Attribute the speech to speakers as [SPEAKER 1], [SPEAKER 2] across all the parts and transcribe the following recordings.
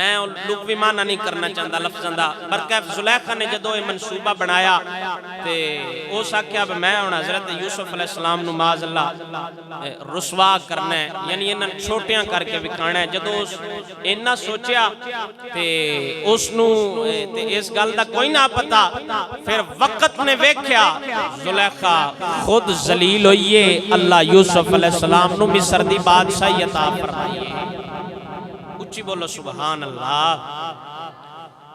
[SPEAKER 1] میں لغوی معنی نہیں کرنا چاہتا لفظاں دا، برکہ زلیخا نے جدو یہ منصوبہ بنایا تے اس آکھیا میں ہن حضرت یوسف علیہ السلام نو معاذ اللہ رسوا کرنا ہے، یعنی انہاں چھوٹیاں کر کے وکھانا ہے۔ جدو انہاں سوچیا تے اس نو تے اس گل دا کوئی نہ پتا، پھر وقت نے ویکھیا زلیخا خود ذلیل ہوئیے، اللہ یوسف علیہ السلام نو مصر دی بادشاہی عطا فرمائیے۔ اچھی بولو سبحان اللہ۔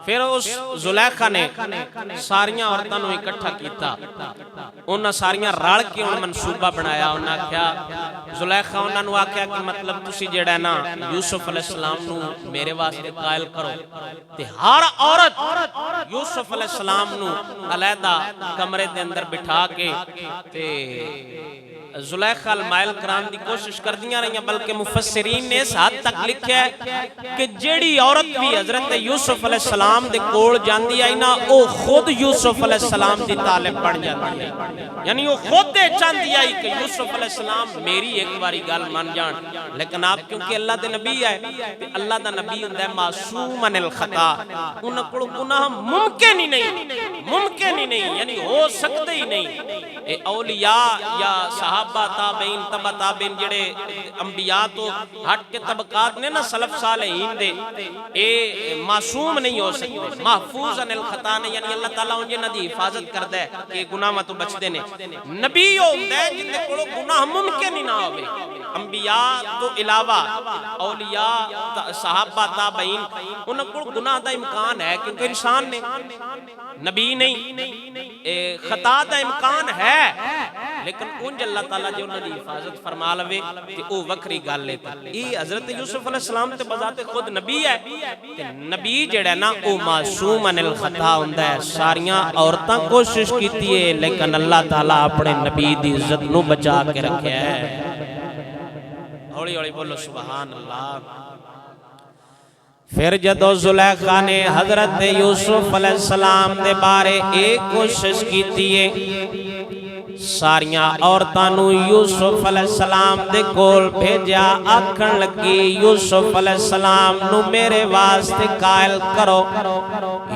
[SPEAKER 1] پھر اس زلیخا نے ساریاں عورتوں نو اکٹھا کیتا، انہاں ساریاں رل کے ان منصوبہ بنایا۔ انہاں آکھیا زلیخا انہاں نو آکھیا کہ مطلب تسی جیڑا ہے نا یوسف علیہ السلام نو میرے واسطے قائل کرو تے ہر عورت یوسف علیہ السلام نو علیحدہ کمرے دے اندر بٹھا کے تے زلیخا المائل کران دی کوشش کر دیاں رہی ہیں، بلکہ مفسرین نے اس حد تک لکھا ہے کہ جیڑی عورت بھی حضرت یوسف علیہ السلام دے کول جاندی آئی نا او خود یوسف علیہ السلام دی طالب بن جاندی ہے، یعنی وہ خود دے چاندی آئی کہ یوسف علیہ السلام میری ایک باری گل مان جان۔ لیکن آپ کیونکہ اللہ دے نبی ہے، اللہ دا نبی ہوندہ ہے معصوم عن الخطا، انہاں کو گناہ ممکن ہی نہیں، یعنی ہو سکتے ہی نہیں۔ اے اولیاء یا صحابہ تابعین تبع تابعین جڑے انبیاء تو ہٹ کے طبقات نے نا سلف صالحین دے، اے معصوم نہیں ہو سکتے، محفوظ عن الخطا نے، یعنی اللہ تعالیٰ انجھے نہ دی حفاظت کردہ ہے کہ گناہ تو بچ دینے۔ نبی ہوندہ ہے جن دے کڑو گناہ ممکن ہی نہ ہوئے، انبیاء تو علاوہ اولیاء صحابہ تابعین انہوں کو گناہ دا امکان ہے، کیونکہ انسان نے نبی نہیں، خطا دا امکان ہے، لیکن انج اللہ تعالیٰ جو انہوں نے حفاظت فرما لوے کہ او وکری گال لیتا۔ یہ حضرت یوسف علیہ السلام تے بذات خود نبی ہے، نبی جڑا نا او معصوم عن الخطا ہوندہ ہے۔ ساریاں عورتاں کوشش کیتی ہے لیکن اللہ تعالیٰ اپنے نبی دی عزت نو بچا کے رکھے ہے۔ ہولی ہولی بولو سبحان اللہ۔ پھر جدو زلیخا نے حضرت یوسف علیہ السلام دے بارے ایک کوشش کیتی ہے، ساریاں عورتانو یوسف علیہ السلام دے کول بھیجیا، آکھن لگی یوسف علیہ السلام نو میرے واسطے قائل کرو،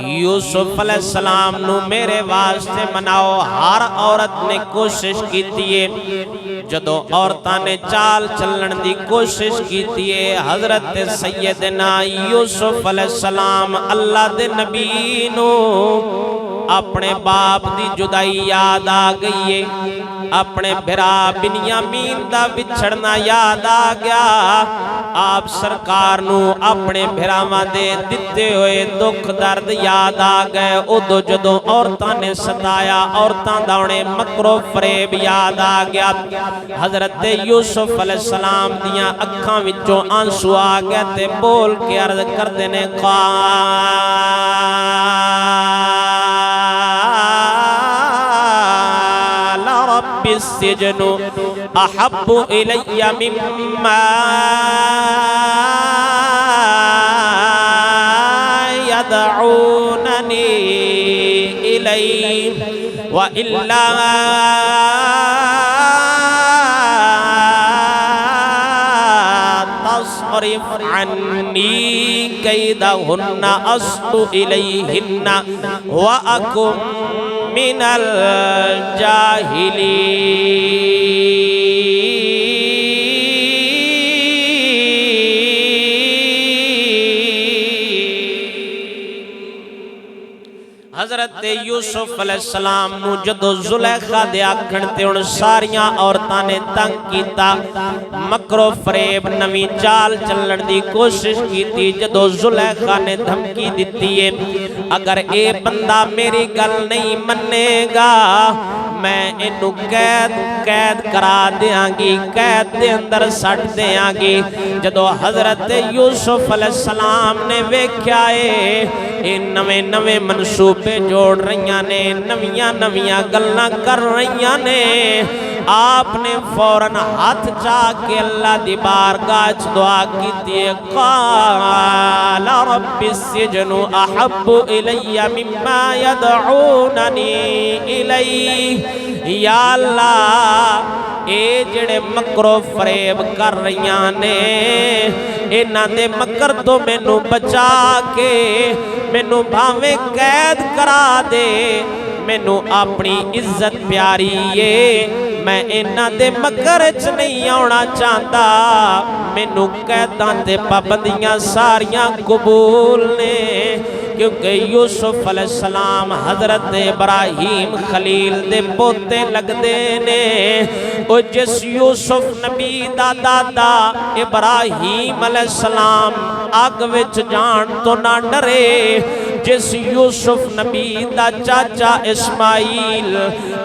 [SPEAKER 1] یوسف علیہ السلام نو میرے واسطے مناؤ۔ ہر عورت نے کوشش کیتی ہے، جدو عورتاں نے چال چلن دی کوشش کیتی ہے، حضرت سیدنا یوسف علیہ السلام اللہ دے نبی نو اپنے باپ دی جدائی یاد آ گئی ہے، اپنے بھرا بنیامین دا بچھڑنا یاد آ گیا۔ آپ سرکار نو اپنے بھراواں دے دتے ہوئے دکھ درد یاد آ گئے۔ ادو جدو عورتاں نے ستایا، عورتاں داونے مکر و فریب یاد آ گیا۔ حضرت یوسف علیہ السلام دیاں اکھاں وچوں آنسو آ گئے تے بول کے عرض کر دینے السجن احب الی مما یدعوننی الی وإلا تصرف عنی کیدہن اصب الیہن وأکم من الجاہلین۔ حضرت یوسف علیہ السلام نو جدو زلیخا دے آکھن تے ان ساریاں عورتاں نے تنگ کیتا، مکر و فریب نویں چال چلن دی کوشش کیتی۔ جدو زلیخا نے دھمکی دیتی ہے اگر اے بندہ میری گل نہیں منے گا میں انو قید کرا دیاں گی، قید دے اندر سٹ دیاں گی۔ جدو حضرت یوسف علیہ السلام نے ویکھیا اے نویں نویں منصوبے جوڑ رہیاں نے، نویاں گلاں کر رہیاں نے، آپ نے فوراً ہاتھ چاہ کے اللہ دی بارگاہ دعا کی تھی، قال رب السجن احب الی مما یدعوننی الی، یا اللہ اے جڑے مکرو فریب کر رہیاں نے انہاں دے مکر تو مینوں بچا کے مینوں بھاویں قید کرا دے مینوں اپنی عزت پیاری ہے میں انہاں دے مکر وچ نہیں آਉਣਾ چاہتا مینوں قیداں تے پابندیاں ساریاں قبول نے کیونکہ یوسف علیہ السلام حضرت ابراہیم خلیل دے پوتے لگدے نے او جس یوسف نبی دا دادا ابراہیم علیہ السلام اگ وچ جان تو نہ ڈرے جس یوسف نبی دا چاچا اسماعیل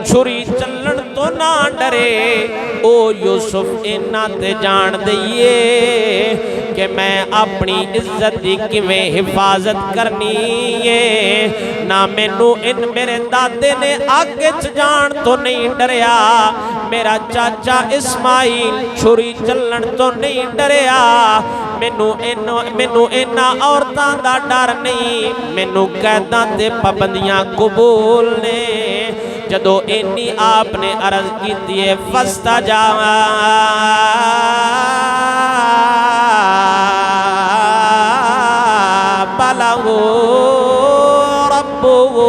[SPEAKER 1] چھری چلن تو نہ ڈرے او یوسف انہاں تے جان دئیے کہ میں اپنی عزت دی کیویں حفاظت کرنی ہے نہ مینوں ان میرے دادے نے اگ وچ جان تو نہیں ڈریا میرا چاچا اسماعیل چھری چلن تو نہیں ڈریا مینوں انہاں عورتاں دا ڈر نہیں مینوں قیداں تے پابندیاں قبول نے جدو اینی آپ نے عرض کیتی ہے فاستجاب لہ ربہ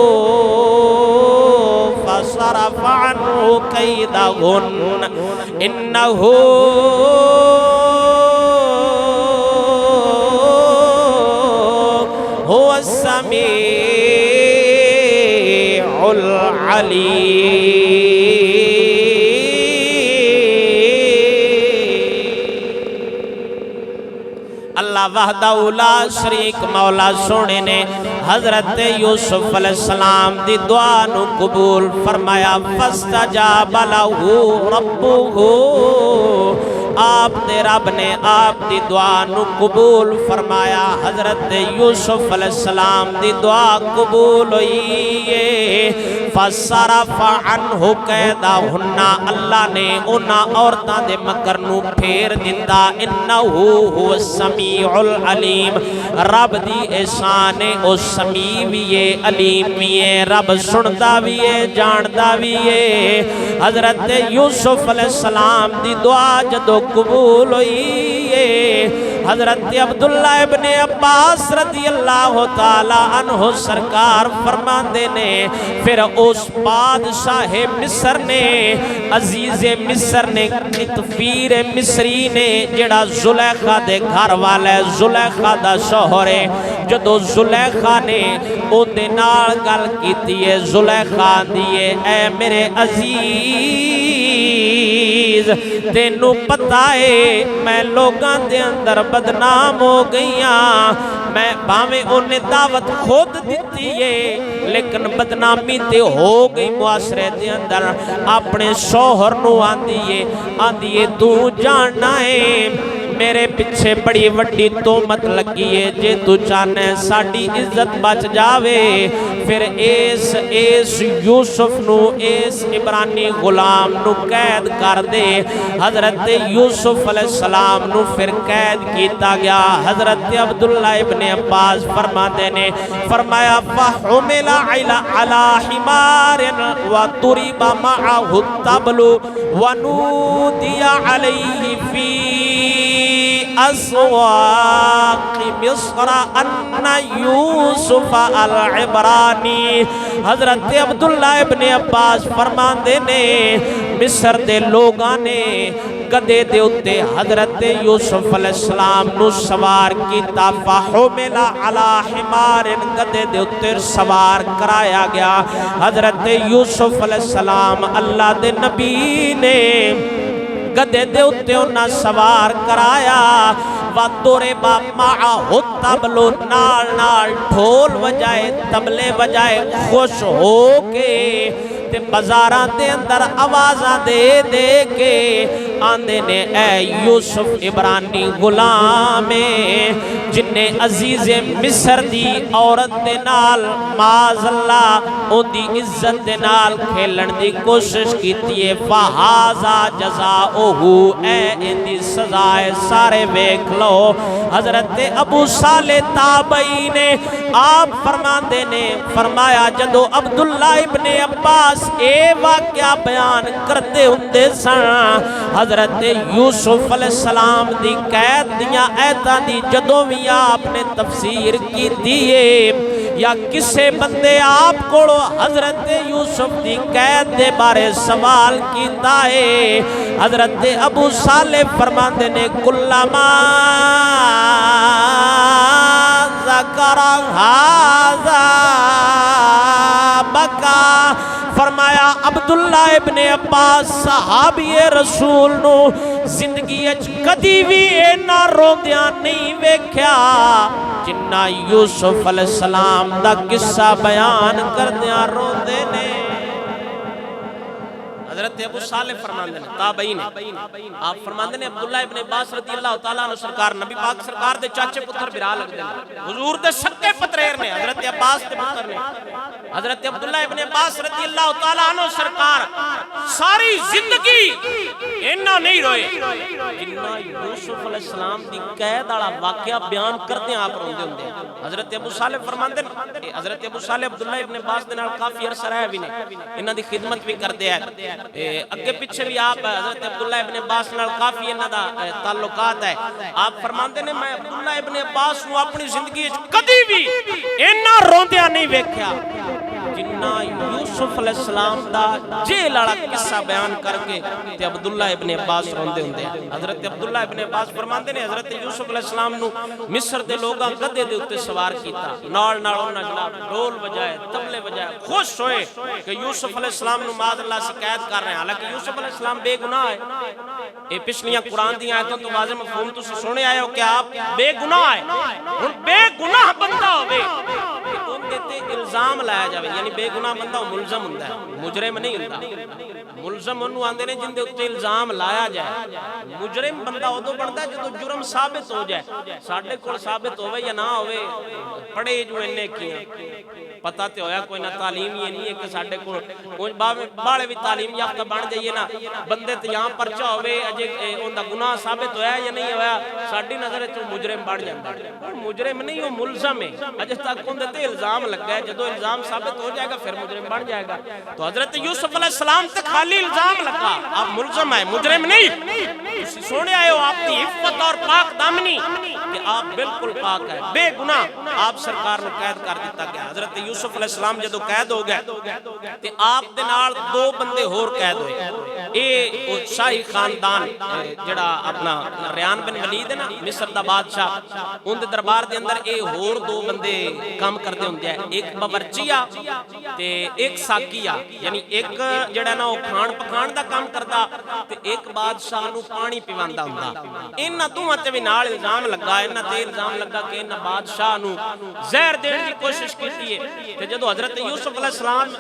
[SPEAKER 1] فصرف عنہ کیدہن انہ هو السمیع العلیم اللہ وحدہ لا شریک مولا سونے نے حضرت یوسف علیہ السلام دی دعا نو قبول فرمایا فاستجاب لہ ربہ آپ دے رب نے آپ دی دعا نو قبول فرمایا حضرت یوسف علیہ السلام دی دعا قبول ہوئی فصرف عنہ کیدہن اللہ نے انہاں عورتاں دے مکر نو پھیر دتا انہ هو السمیع العلیم رب دی احسان او سمیع بھی ہے علیم بھی ہے رب سندا بھی ہے جاندا بھی ہے حضرت یوسف علیہ السلام دی دعا جدو قبول ہوئی حضرت عبداللہ ابن عباس رضی اللہ تعالی عنہ سرکار فرماندے نے پھر اس بادشاہ مصر نے عزیز مصر نے قطفیر مصری نے جڑا زلیخا دے گھر والا ہے زلیخا دا شوہر ہے جدو زلیخا نے او دے نال گل کیتی ہے زلیخا دیے اے میرے عزیز تینوں پتہ ہے میں لوگاں دے اندر بدنام ہو گئیاں میں باویں انہیں دعوت خود دیتی ہے لیکن بدنامی تے ہو گئی معاشرے دے اندر اپنے شوہر نو آندی ہے تو جاننا ہے میرے پیچھے بڑی وڈی تومت لگی ہے جے تو چاہنے ساڑی عزت بچ جاوے پھر ایس یوسف نو ایس عبرانی غلام نو قید کر دے حضرت یوسف علیہ السلام نو پھر قید کیتا گیا حضرت عبداللہ ابن عباس فرماتے نے فرمایا فَحُمِلَ عَلَى حِمَارٍ وَطُرِبَ مَعَهُ الطَّبْلُ وَنُودِيَ عَلَيْهِ فِي اسواق مصر ان یوسف العبرانی حضرت عبداللہ ابن عباس فرماندے نے مصر دے لوگاں نے گدے دے اتے حضرت یوسف علیہ السلام نو سوار کیتا فحمل علی حمار گدے دے اتے سوار کرایا گیا حضرت یوسف علیہ السلام اللہ دے نبی نے گدے دے اتے انہاں سوار کرایا وَضُرِبَ مَعَهُ الطَّبْلُ نال نال ڈھول بجائے تبلے بجائے خوش ہو کے تے بازاراں دے اندر آوازاں دے دے کے آندے نے اے یوسف عبرانی غلام جن نے عزیز مصر دی عورت دے نال معاذ اللہ او دی عزت دے نال کھیلن دی کوشش کیتی ہے فہذا جزاؤہ اے اندی سزائے سارے ویکھ لو حضرت ابو صالح تابعی نے آپ فرماندے نے فرمایا جدو عبداللہ ابن عباس اے واقعہ بیان کرتے ہوندے سن حضرت یوسف علیہ السلام دی قید دیاں ایتاں دی جدوں بھی آپ نے تفسیر کی دیئے یا کسے بندے آپ کو حضرت یوسف دی قید دے بارے سوال کیتا ہے حضرت ابو صالح فرماندے نے کلما ذکر ھذا بکا فرمایا عبداللہ ابن عباس صحابی رسول نو زندگی اچ کدی بھی اینا روندیاں نہیں ویکھیا جنہ یوسف علیہ السلام دا قصہ بیان کردیاں روندے نے حضرت ابو صالح فرماندے نے تابعین آپ فرماندے نے عبداللہ ابن عباس رضی اللہ تعالیٰ عنہ سرکار نبی پاک سرکار دے چاچے پتر برا لگ دے حضور دے سکے پتریر نے حضرت عباس دے پتر نے حضرت عبداللہ ابن عباس رضی اللہ تعالیٰ عنہ سرکار ساری زندگی اینا نہیں روئے جنہ یوسف علیہ السلام دی قید والا واقعہ بیان کرتے ہیں آپ روندے ہوندے حضرت ابو صالح فرماندے نے حضرت ابو صالح عبداللہ ابن عباس دے نال کافی عرصہ رہے بھی نے انہاں دی خدمت بھی کردے ہیں اگے پیچھے بھی آپ حضرت عبداللہ ابن عباس نال کافی انہاں دا تعلقات ہے آپ فرماندے نے میں عبداللہ ابن عباس نو اپنی زندگی کدی بھی اینا روندیاں نہیں ویکھیا جنہ یوسف علیہ السلام دا جیل والا قصہ بیان کر کے تے عبداللہ ابن عباس روندے ہوندے حضرت عبداللہ ابن عباس فرماندے نے حضرت یوسف علیہ السلام نو مصر دے لوگاں گدے دے اوتے سوار کیتا نال نال انہاں جناب ڈول بجائے تبلے بجائے خوش ہوئے کہ یوسف علیہ السلام نو معاذ اللہ سے قید کر رہے ہیں حالانکہ یوسف علیہ السلام بے گناہ ہے اے پچھلیاں قرآن دی آیتوں تو واضح مفہوم تو سنے آئے ہو کہ آپ بے گناہ ہے اور بے گناہ بندہ ہوئے ان دیتے الزام لایا جاوے یعنی بے گناہ بندہ ملزم ہوندہ ہے مجرم نہیں ہوندہ ملزم انہوں آندے نے جن دے اتے الزام لایا جائے مجرم بندہ ہو تو بندہ ہے جو جرم ثابت ہو جائے ساڑھے کول ثابت ہوئے یا نہ ہوئے پڑھے جو انہیں کیا پتہ تے ہویا کوئی نہ تعلیم یہ نہیں ہے کہ ساڑھے کول باڑے بھی تعلیم یافتہ بن جائیے نا بندے تے یہاں پرچہ ہوئے اجے ان دا گناہ ثابت ہویا یا نہیں ہویا ساڑھی نظر تو مجرم بڑھ جاندہ ہے مجرم نہیں ہو ملزم ہے اجے تک ان دیتے الزام لگ گئے جدو الزام ثابت ہو جائے گا پھر مجرم بن جائے گا تو حضرت یوسف علیہ السلام تک خالی الزام لگا آپ ملزم ہے مجرم نہیں سونے آئے ہو آپ کی عفت اور پاک دامنی کہ آپ بالکل پاک ہے بے گناہ آپ سرکار نے قید کر دیتا گیا حضرت یوسف علیہ السلام جدو قید ہو گئے تے آپ دے نال دو بندے ہور قید ہوئے اے شاہی خاندان جڑا اپنا ریان بن ولید ہے نا مصر دا بادشاہ ان دے دربار دے اندر اے ہور دو بندے کام کردے ہوندے ہیں ایک باورچیا تے ایک ساکیا یعنی ایک جڑا نا وہ کھان پکان دا کام کردا تے ایک بادشاہ نو پانی پیواندا ہوندا انہاں دوواں تے وی نال الزام لگا انہاں تے الزام لگا کہ انہاں بادشاہ نو زہر دین دی کوشش کیتی ہے تے جدوں حضرت یوسف علیہ السلام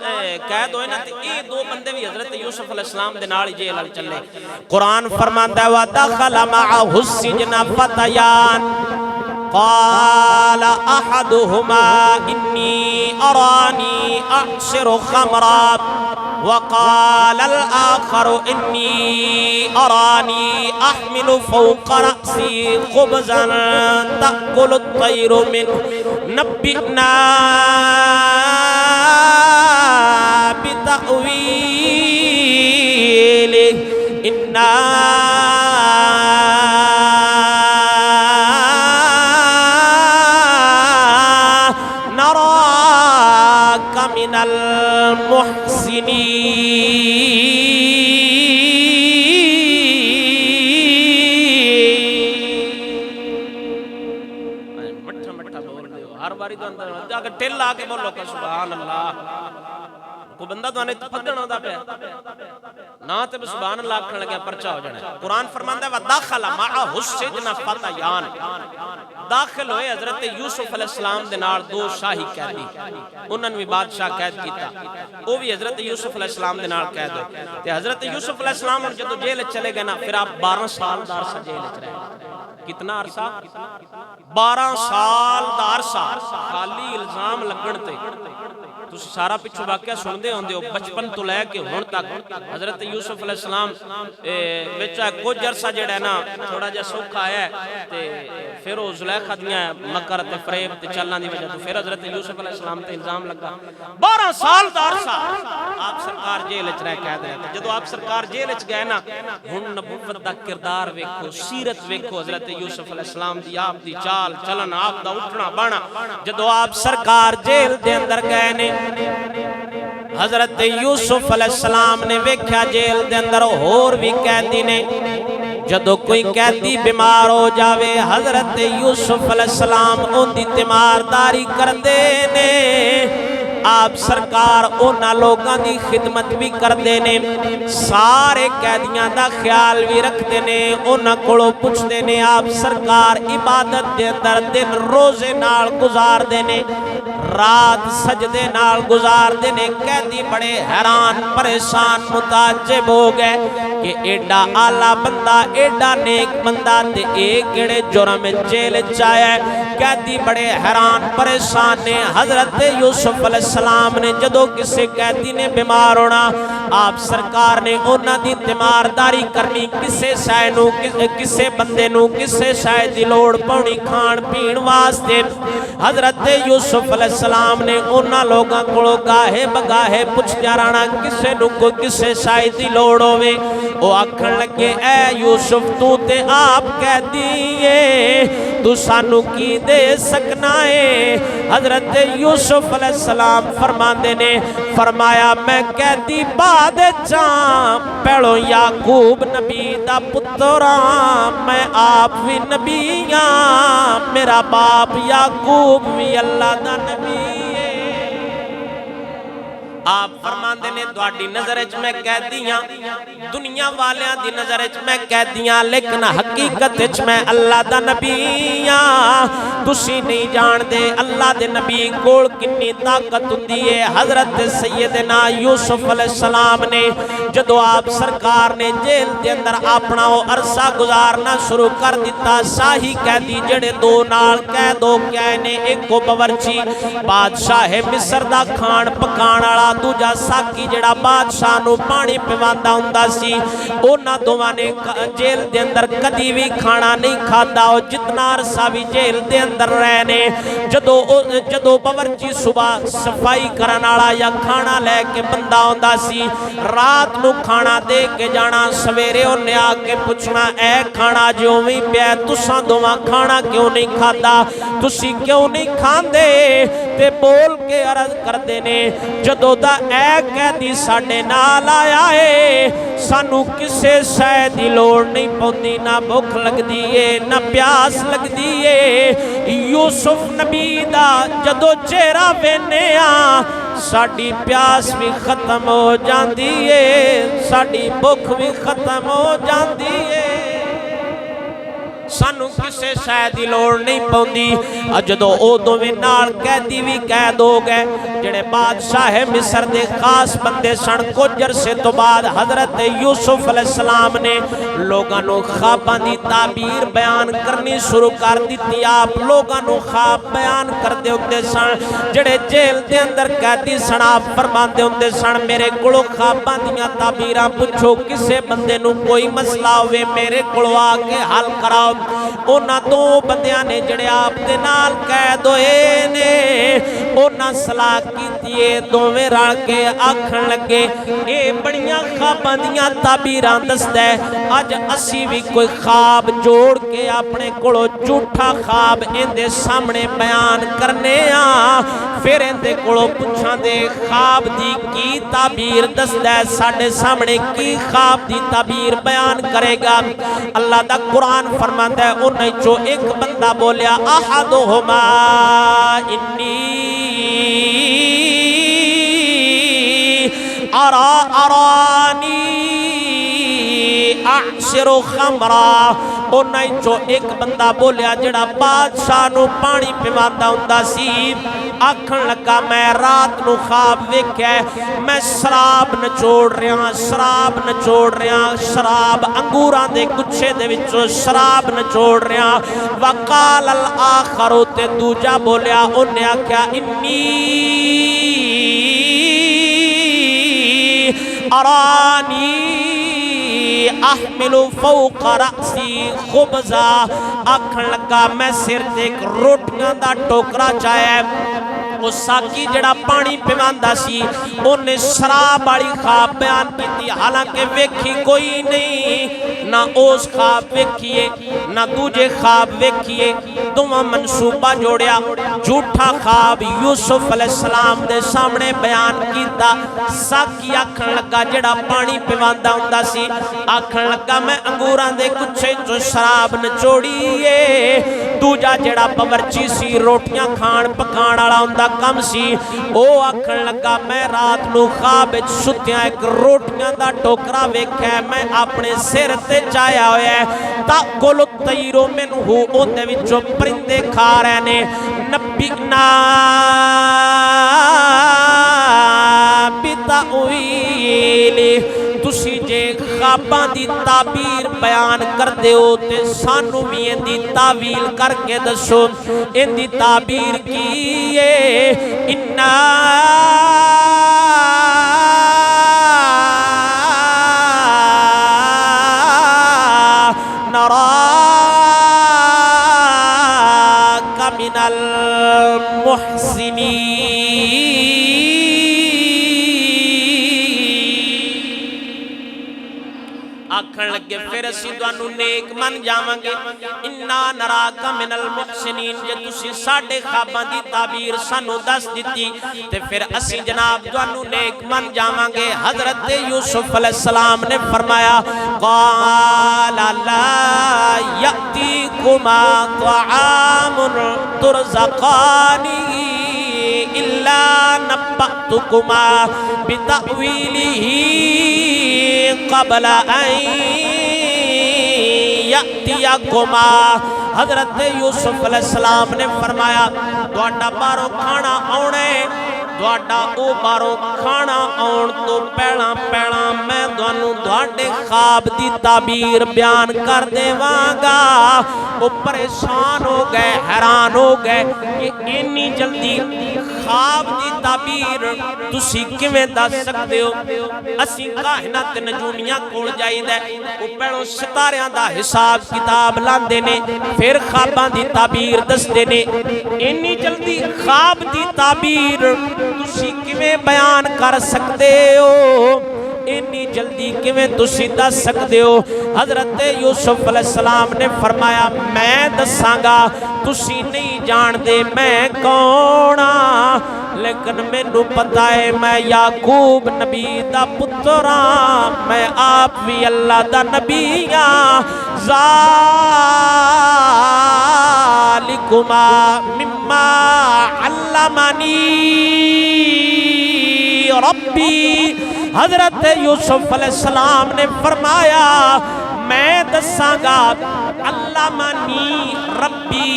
[SPEAKER 1] قید ہوئے نا تے اے دو بندے بھی حضرت یوسف علیہ السلام دے نال جیل ول چلے قرآن فرماندا ہے وَدَخَلَ مَعَهُ السِّجْنَ فَتَيَانِ قال أحدهما إني أراني أعصر خمرا وقال الآخر إني أراني أحمل فوق رأسي خبزا تأكل الطير منه نبئنا بتأويله إنا من المحسنين مٹھا مٹھا بول دے ہر باری تو اندر جا کے ٹل آ کے بولو کہ سبحان اللہ کوئی بندہ تو پھدن ہوتا پیا نہ تے سبحان اللہ آکھن لگیا پرچا ہو جانا ہے۔ قرآن فرماندا ہے وَدَخَلَ مَعَهُ السِّجْنَ فَتَيَانِ، داخل ہوئے حضرت یوسف علیہ السلام دے نال دو شاہی قیدی، انہاں نوں بھی بادشاہ قید کیتا، وہ بھی حضرت یوسف علیہ السلام دے نال قید ہوئے تے حضرت یوسف علیہ السلام جدوں جیل چلے گئے نا پھر آپ 12 سال دا عرصہ جیل وچ رہے۔ کتنا عرصہ؟ 12 سال دا عرصہ خالی الزام لگن تے۔ تسی سارا پچھو واقعہ سن دے ہوندے ہو، بچپن تو لے کے ہن تک حضرت یوسف علیہ السلام وچ کچھ عرصہ جڑا ہے نا تھوڑا جہا سوکھا ہے تے پھر وہ زلیخا دیاں مکر تے فریب تے چلان دی وجہ تو پھر حضرت یوسف علیہ السلام تے الزام لگا۔ 12 سال دا عرصہ آپ سرکار جیل وچ رہ قید رہے تے جدوں آپ سرکار جیل وچ گئے نا ہن نبوت دا کردار ویکھو، سیرت ویکھو حضرت یوسف علیہ السلام دی، آپ دی چال چلن، آپ دا اٹھنا بانا۔ جدوں آپ سرکار جیل دے اندر گئے نے حضرت یوسف علیہ السلام نے ویکھیا جیل دے اندر اور بھی قیدی نے، جدو کوئی قیدی بیمار ہو جاوے حضرت یوسف علیہ السلام ان دی تیمارداری کر دے نے، آپ سرکار اونا لوگاں دی خدمت بھی کر دے نے، سارے قیدیاں دا خیال بھی رکھ دے نے، اونا کڑو پوچھ دے نے، آپ سرکار عبادت دے اندر دن روزے نال گزار دے نے، رات سجدے نال گزار دے نے۔ قیدی بڑے حیران پریشان متعجب ہو گئے کہ ایڈا آلہ بندہ، ایڈا نیک بندہ تے ایک گڑے جرم جیل چایا ہے۔ قیدی بڑے حیران پریشان نے۔ حضرت یوسف علیہ السلام نے جدو کسے قیدی نے بیمار ہونا آپ سرکار نے اونا دی تیمارداری کرنی، کسے شے نو کسے بندے نو کسے شے دی لوڑ پاونی کھان پین واسطے حضرت یوسف علیہ السلام نے اونا لوگاں کولو گاہے بگاہے پوچھدیا رہنا کسے نو کوئی کسے شے دی لوڑ ہوے۔ او آکھن لگے اے یوسف تو تے آپ قیدی اے، تو سانو کی دے سکنا ہے؟ حضرت یوسف علیہ السلام فرماندے نے فرمایا میں قیدی بعد چاں پہلو یعقوب نبی دا پتراں، میں آپ بھی نبی ہاں، میرا باپ یعقوب بھی اللہ دا نبی ہے۔ آپ فرماندے نے تواڈی نظر وچ میں قیدی ہاں، دنیا والیاں دی نظر وچ میں قیدی ہاں، لیکن حقیقت وچ میں اللہ دا نبی ہاں۔ تسی نہیں جان دے اللہ دے نبی کول کنی طاقت ہوندی ہے۔ حضرت سیدنا یوسف علیہ السلام نے جدو آپ سرکار نے جیل دے اندر اپنا وہ عرصہ گزارنا شروع کر دیتا، شاہی قیدی جڑے دو نال قید ہو کے آئے نے، ایک کو باورچی بادشاہ مصر دا کھان پکان والا، دوجا ساکی جڑا بادشاہ نو پانی پیواندا ہوندا سی۔ اونا دوواں نے جیل دے اندر کدی بھی کھانا نہیں کھادا، او جتنا عرصہ بھی جیل دے اندر رہنے جدو باورچی صبح صفائی کرن والا یا کھانا لے کے بندہ ہوندا سی، رات نو کھانا دے کے جانا، سویرے اونے آ کے پوچھنا اے کھانا جو وی پیا تساں دوواں کھانا کیوں نہیں کھادا، تسی کیوں نہیں کھاندے؟ تے بول کے عرض کردے نے جدو دا اے قیدی ساڈے نال آیا ہے سانو کسے شے دی لوڑ نہیں پوندی، نہ بھوک لگدی ہے نہ پیاس لگدی ہے۔ یوسف نبی دا جدو چہرہ وینے آں ساڈی پیاس بھی ختم ہو جاندی ہے، ساڈی بھوک بھی ختم ہو جاندی ہے، سانو کسے شے دی لوڑ نہیں پوندی۔ جدو او دوویں نال قیدی بھی قید ہو گئے جڑے بادشاہ مصر دے خاص بندے سن، کچھ عرصے تو بعد حضرت یوسف علیہ السلام نے لوگاں نو خواباں دی تعبیر بیان کرنی شروع کر دتی۔ آپ لوگاں نو خواب بیان کردے ہوندے سن، جڑے جیل دے اندر قیدی سن، آپ فرماندے ہوندے سن میرے کولو خواباں دیاں تعبیراں پوچھو، کسے بندے نو کوئی مسئلہ ہوئے میرے کولو آ کے حل کراؤ۔ اونا دو بندیاں نے جڑے آپ دے نال قید ہوئے نے اونا صلاح کیتی ہے، دوویں رل کے آکھن لگے اے بڑیاں خواباں دیاں تعبیراں دسدا ہے، اج اسی بھی کوئی خواب جوڑ کے اپنے کولو جھوٹا خواب ایندے سامنے بیان کرنے ہاں، پھر ایندے کولو پوچھاں دے خواب دی کی تعبیر دسدا ہے، ساڈے سامنے کی خواب دی تعبیر بیان کرے گا۔ اللہ دا قرآن فرماندا ہے انہیں چو ایک بندہ بولیا احدہما انی ارانی اعصر خمرا، انہاں چوں ایک بندہ بولیا جڑا بادشاہ نو پانی پیواندا ہوندا سی، آکھن لگا میں رات نو خواب ویکھیا میں شراب نچوڑ رہا، شراب نچوڑ رہا، شراب انگوراں دے گچھے دے وچوں شراب نچوڑ رہا۔ وقال الاخر، تے دوجا بولیا انہیں آکھیا انی ارانی احمل فوق رأسی خبزا، آکھن لگا میں سر تے ایک روٹیاں دا ٹوکرا چایا۔ وہ ساکی جڑا پانی پیواندا سی انہیں شراب والی خواب بیان کیتی، حالانکہ ویکھی کوئی نہیں، نہ اس خواب ویکھیے نہ دوجے خواب ویکھیے، دوواں منصوبہ جوڑیا، جھوٹا خواب یوسف علیہ السلام دے سامنے بیان کیتا۔ ساکی آکھن لگا جڑا پانی پیواندا ہوندا سی، آکھن لگا میں انگوراں دے گچھے چوں شراب نچوڑیے۔ دوجا جڑا باورچی سی روٹیاں کھان پکان والا ہوندا کم سی، او آکھن لگا میں رات نو خواب وچ ستیاں ایک روٹیاں دا ٹوکرا ویکھیا میں اپنے سر تے چایا ہویا ہے، تاکل الطیر منہ، اون دے وچوں پرندے کھا رہے نے۔ نبینا بتاویل، تسی جے خواباں دی تعبیر بیان کر دیو تے سانو بھی ان دی تعویل کر کے دسو، ان دی تعبیر کی ہے۔ انا نراک من المحسنین۔ آکھن لگے پھر اسی تانوں نیک من جاواں گے، انا نراک من المحسنین، جے تسی ساڈے خواباں دی تعبیر سانوں دس دتی تے پھر اسی جناب تانوں نیک من جاواں گے۔ حضرت یوسف علیہ السلام نے فرمایا قال لا یأتیکما طعام ترزقانی الا نبأتکما بتأویلہ قبل ان یأتیکما۔ حضرت یوسف علیہ السلام نے فرمایا تہاڈا باہروں کھانا آونا ہے، تہاڈا او باہروں کھانا آن تو پہلا پہلا میں تانوں تہاڈے خواب دی تعبیر بیان کر دیواں گا۔ وہ پریشان ہو گئے، حیران ہو گئے کہ اتنی جلدی خواب دی تعبیر تسی کیویں دس سکدے ہو؟ اسی کائنات نجومیاں کول جائیدا، وہ پہلو ستاریاں دا حساب کتاب لاندے نے، پھر خواباں دی تعبیر دسدے نے۔ اتنی جلدی خواب دی تعبیر تسی کیویں بیان کر سکدے ہو؟ اتنی جلدی کیویں تسی دس سکدے ہو؟ حضرت یوسف علیہ السلام نے فرمایا میں دساں گا، تسی نہیں جان دے میں کون ہاں، لیکن مینوں پتہ ہے میں یعقوب نبی دا پتر ہاں، میں آپ بھی اللہ دا نبی ہاں۔ ذالکما مما علمنی ربی۔ حضرت یوسف علیہ السلام نے فرمایا میں دساں گا علمنی ربی،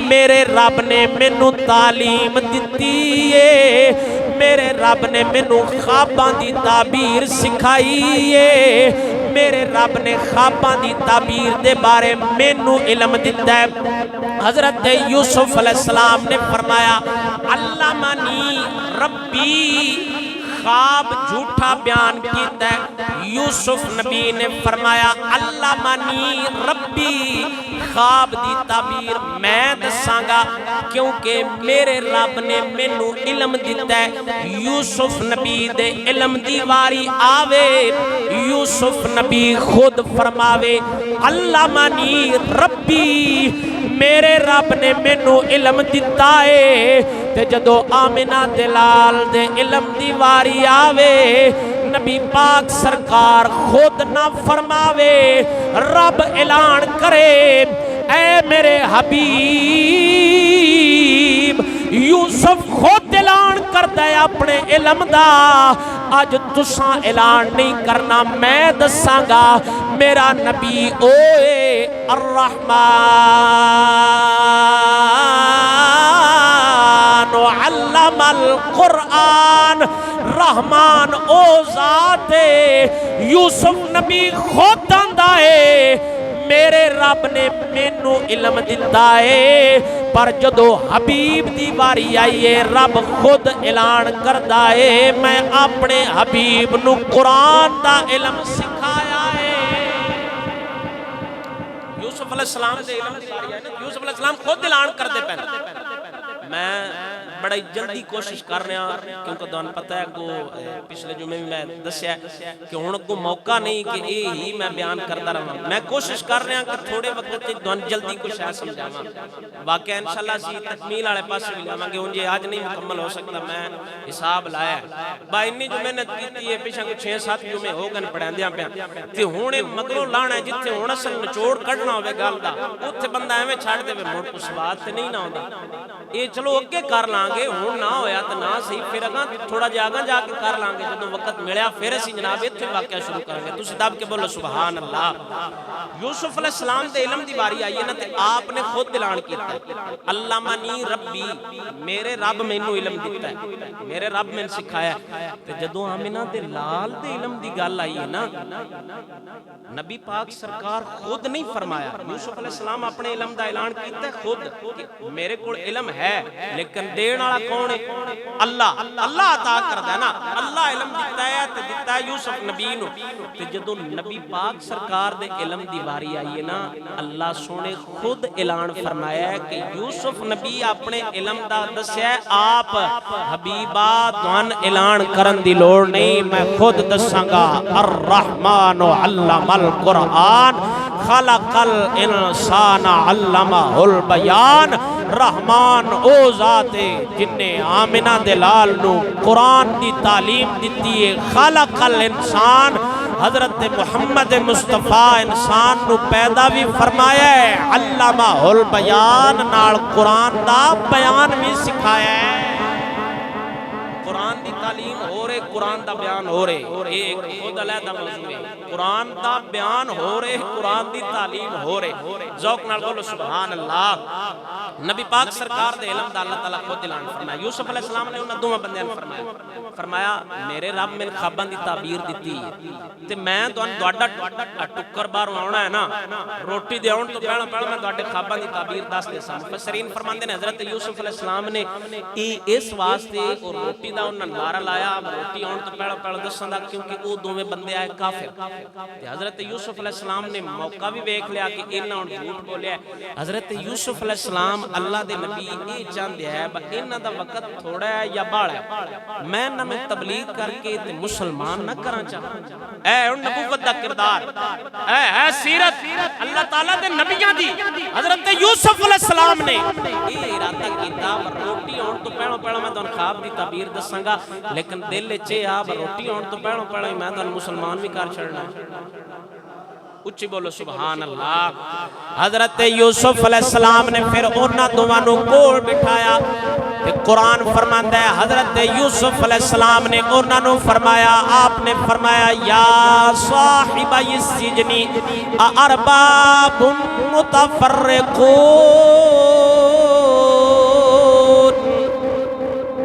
[SPEAKER 1] میرے رب نے مینوں تعلیم دتی ہے، میرے رب نے مینوں خواباں دی تعبیر سکھائی ہے، میرے رب نے خواباں دی تعبیر دے بارے مینوں علم دتا ہے۔ حضرت یوسف علیہ السلام نے فرمایا علمنی ربی، خواب جھوٹا بیان کیتا ہے۔ یوسف نبی نے فرمایا علمنی ربی، خواب دی تعبیر میں دساں گا کیونکہ میرے رب نے مینوں علم دیتا ہے۔ یوسف نبی دے علم دی واری آوے، یوسف نبی خود فرماوے علمنی ربی، میرے رب نے مینوں علم دیتا ہے۔ تے جدو آمنہ دلال دے علم دی واری آوے، نبی پاک سرکار خود نہ فرماوے، رب اعلان کرے اے میرے حبیب۔ یوسف خود اعلان کرتا ہے اپنے علم دا، اج تساں اعلان نہیں کرنا میں دساں گا میرا نبی اوے الرحمن علم القرآن رحمان او ذات یوسف نبی خود آندا ہے میرے رب نے مینوں علم دتا ہے پر جدو حبیب دی باری آئی ہے رب خود اعلان کردا ہے میں اپنے حبیب نو قرآن دا علم سکھایا ہے یوسف علیہ السلام دے علم دی باری آئی نا یوسف علیہ السلام خود اعلان کر دے پہنے میں بڑا جلدی کوشش کر رہا ہوں کیونکہ دون پتہ ہے کو پچھلے جمعے میں دسیا ہے کہ ہن کو موقع نہیں کہ اے ہی میں بیان کرتا رہا میں کوشش کر رہا ہوں کہ تھوڑے وقت دون جلدی کچھ ہے سمجھاواں واقعہ انشاءاللہ سی تکمیل والے پاسے بھی لاواں گے ہن آج نہیں مکمل ہو سکتا میں حساب لایا ہے با انی جو محنت کیتی ہے پیچھے کو 6-7 جمعے ہو گئے پڑھاندیاں پیا تے ہن مگروں لانا ہے جتھے ہن اصل نچوڑ کڈنا ہوے گل دا اوتھے بندہ ایویں چھڈ دے مڑ کو سواد تے نہیں نہ ہوندا اے چلو اگے کر لیں گے ہوں نہ ہویا تو نہ صحیح پھر اگاں تھوڑا جا آگاں جا کے کر لیں گے جدوں وقت ملیا پھر اسی جناب اتنے واقعہ شروع کریں گے تسی دب کے بولو سبحان اللہ یوسف علیہ السلام دے علم دی باری آئی ہے نا تے آپ نے خود اعلان کیتا ہے علمنی ربی میرے رب مینوں علم دیتا ہے میرے رب میں سکھایا تے جدوں آمنہ دے لال دے علم دی گل آئی ہے نا نبی پاک سرکار خود نہیں فرمایا یوسف علیہ السلام اپنے علم دا اعلان کیتا ہے خود میرے کو علم ہے لیکن دین والا کون ہے اللہ اللہ عطا کردا ہے نا اللہ علم دیتا ہے تے دیتا ہے یوسف نبی نو تے جدوں نبی پاک سرکار دے علم دی باری آئی ہے نا اللہ سونے خود اعلان فرمایا ہے کہ یوسف نبی اپنے علم دا دسیا ہے آپ حبیبا دون اعلان کرن دی لوڑ نہیں میں خود دساں گا الرحمن علم القرآن خلق الانسان علمہ البیان رحمان او ذات جن نے آمنہ دلال نو قرآن دی تعلیم دیتی ہے خلق الانسان حضرت محمد مصطفیٰ انسان نو پیدا بھی فرمایا ہے علمہ البیان نال قرآن دا بیان بھی سکھایا ہے قرآن دی تعلیم ہو رہے قرآن دا بیان ہو رہے ایک خود علیحدہ موضوع ہے قرآن دا بیان ہو رہے قرآن دی تعلیم ہو رہے ذوق نال بولو سبحان اللہ نبی پاک سرکار دے علم دا اللہ تعالیٰ خود اعلان فرمایا یوسف علیہ السلام نے انہاں دوواں بندیاں نے فرمایا میرے رب میں خواباں دی تعبیر دتی تے میں تہاڈا ٹکر باہر آونا ہے نا روٹی دے آون تو پہلا میں تہاڈے خواباں دی تعبیر دس دے ساں مفسرین فرماندے نے حضرت یوسف علیہ السلام نے اس واسطے اور روٹی دا انہاں نعرہ لایا روٹی آن تو پہلا دساں دا کیونکہ وہ دوویں بندے آئے کافر حضرت یوسف علیہ السلام نے موقع بھی ویکھ لیا کہ انہاں ہن جھوٹ بولیا حضرت یوسف علیہ السلام اللہ دے نبی یہ چاہندے ہے انہاں دا وقت تھوڑا ہے یا باڑا ہے میں انہاں نوں تبلیغ کر کے تے مسلمان نہ کراں چاہاں اے ہن نبوت دا کردار اے سیرت اللہ تعالیٰ دے نبیاں دی حضرت یوسف علیہ السلام نے یہ ارادہ کیتا روٹی آن تو پہلا میں تہاڈے خواب دی تعبیر دساں گا لیکن دل وچ آ روٹی آن تو پہلا میں تہاڈے مسلمان بھی کر چھڑنا اچھی بولو سبحان اللہ حضرت یوسف علیہ السلام نے پھر انہاں دوواں نوں کول بٹھایا تے قرآن فرماندا ہے حضرت یوسف علیہ السلام نے انہاں نوں فرمایا آپ نے فرمایا یا صاحبی السجن ارباب متفرقون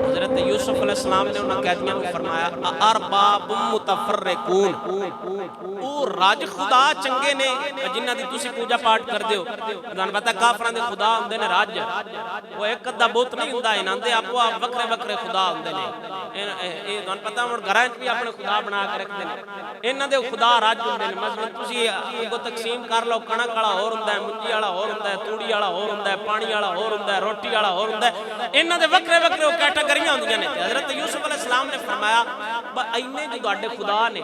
[SPEAKER 1] حضرت یوسف علیہ السلام نے انہاں قیدیاں کو فرمایا ارباب متفرقون او راج خدا چنگے نے جنہ دی تسی پوجا پاٹ کر دیو تانوں پتہ کافراں دے خدا ہوندے نے راج وہ ایک ادھا بت نہیں ہوندا انہاں دے آپو آپ وکھرے وکھرے خدا ہوندے نے اے تانوں پتہ ہن گھراں وچ بھی اپنے خدا بنا کے رکھدے نے انہاں دے خدا راج ہوندے نے مثلا تسی کو تقسیم کر لو کڑک والا ہور ہوندا ہے منجی والا ہور ہوندا ہے توڑی والا ہور ہوندا ہے پانی والا ہور ہوندا ہے روٹی والا ہور ہوندا ہے انہاں دے وکھرے وکھرے کیٹیگریاں ہوندیاں نے حضرت یوسف علیہ السلام نے فرمایا اینے جو تہاڈے خدا نے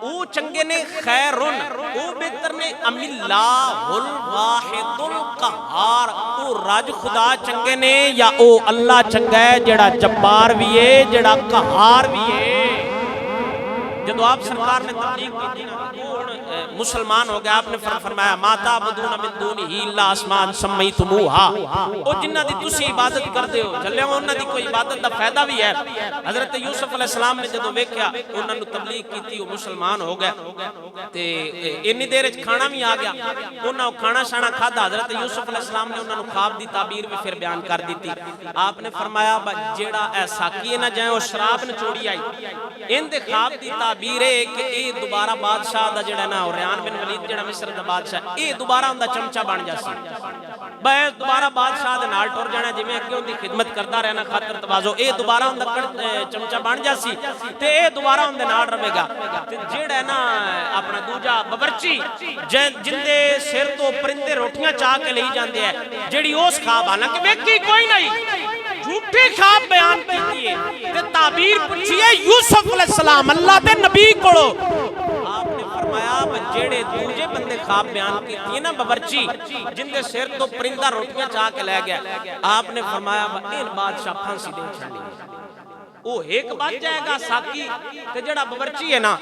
[SPEAKER 1] او چنگے نے خیرن او بہتر نے ام اللہ الواحد القہار او راج خدا چنگے نے یا او اللہ چنگا ہے جڑا جبار بھی ہے جڑا قہار بھی ہے جدو آپ سرکار نے تبلیغ کی تھی نا مسلمان ہو گیا، آپ نے فرمایا ما تعبدون من دونہ الا اسماء سمیتموہا، او جنہ دی تسی عبادت کردے ہو چلے انہاں دی کوئی عبادت دا فائدہ بھی ہے۔ حضرت یوسف علیہ السلام نے جدو ویکھیا انہاں نو تبلیغ کیتی وہ مسلمان ہو گئے تے انی دیر وچ کھانا بھی آ گیا، انہاں کھانا شانا کھادا۔ حضرت یوسف علیہ السلام نے انہاں نو خواب دی تعبیر بھی پھر بیان کر دیتی۔ آپ نے فرمایا جیڑا اے ساقی نہ جائے وہ شراب نچوڑی آئی، ان دے خواب دی تعبیر ہے کہ اے دوبارہ بادشاہ دا جڑا نا ریان بن ولید جڑا مصر دا بادشاہ اے دوبارہ ان دا چمچہ بن جاسی، بس دوبارہ بادشاہ دے نال ٹر جانا، جویں اگے ان دی خدمت کردا رہنا خاطر تواضع، اے دوبارہ ان دا چمچہ بن جاسی تے اے دوبارہ ان دے نال رہے گا۔ تے جڑا نا اپنا دوجا باورچی جن دے سر تو پرندے روٹیاں چاہ کے لئی جاندے ہیں، جڑی اس خواب حالانکہ ویکھی کوئی نہیں، جھوٹے خواب بیان کیتی ہے تے تعبیر پوچھی ہے یوسف علیہ السلام اللہ دے نبی کولو۔ آپ نے فرمایا جڑے دوجے بندے خواب بیان کیتی ہے نا باورچی جن دے سر تو پرندہ روٹیاں چاہ کے لے گیا، آپ نے فرمایا ان بادشاہ پھانسی دے چھڑی، وہ ایک بچ جائے گا ساقی تے جڑا باورچی ہے نا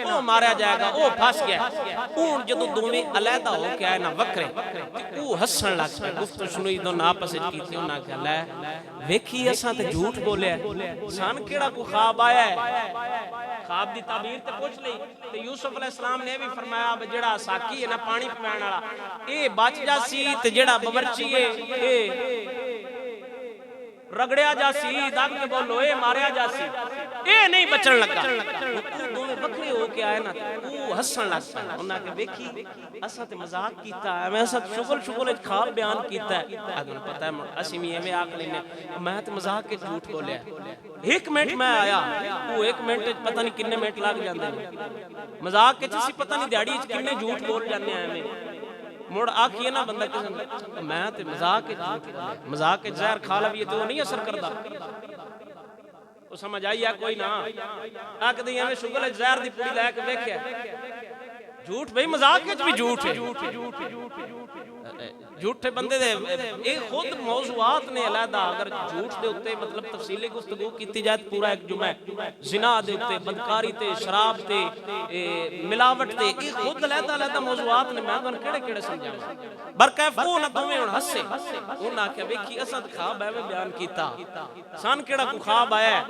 [SPEAKER 1] وہ ماریا جائے گا، وہ پھنس گیا۔ اون جدو دوویں علیحدہ ہو کے آئے نا وکھرے تے وہ ہسن لگ پئے، گفتگو سنوئی دو آپس وچ کیتی، انہاں کہ لے ویکھی اساں تے جھوٹ بولیا سان کیڑا کو خواب آیا ہے، خواب دی تعبیر تے پوچھ لئی تے یوسف علیہ السلام نے بھی فرمایا جڑا ساقی ہے نا پانی پوان والا اے بچ جاسی تے جڑا باورچی ہے اے رگڑیا جاسی، دب کے بولو اے ماریا جاسی، اے نہیں بچن لگا۔ دوویں بکھرے ہو کے آئے نا وہ ہسن لگ پئے، انہاں کہ ویکھی اساں تے مذاق کیتا ہے، میں اساں شغل وچ خواب بیان کیتا ہے، اگوں پتہ ہے اسی وی ایویں آکھ لینے میں تے مذاق کے جھوٹ بولیا۔ ایک منٹ میں آیا، وہ ایک منٹ وچ پتہ نہیں کنے منٹ لگ جاندے نے، مذاق کے اسی پتہ نہیں دیہڑی وچ کنے جھوٹ بول جاندے ہیں ایویں مڑ آکھیے نا بندہ کسے میں تے مذاق کے جھوٹ بولیا، مذاق کے زہر کھا لویے تو نہیں اثر کردا، وہ سمجھ آئی ہے کوئی نہ آکھ دی ایویں شغل زہر دی پوری لے کے ویکھیا جھوٹ بھئی مذاق وچ بھی جھوٹ ہے، جھوٹے بندے دے اے خود موضوعات نے علیحدہ اگر جھوٹ دے اوتے مطلب تفصیلی گفتگو کیتی جائے پورا ایک جمعہ زنا دے اوتے بدکاری تے شراب تے ملاوٹ تے اے خود علیحدہ موضوعات نے میں تانوں کیڑے کیڑے سمجھاواں برکیف او نہ دوویں ہن ہسے انہاں کہ ویکھی اساں خواب ایویں بیان کیتا سان کیڑا کو خواب آیا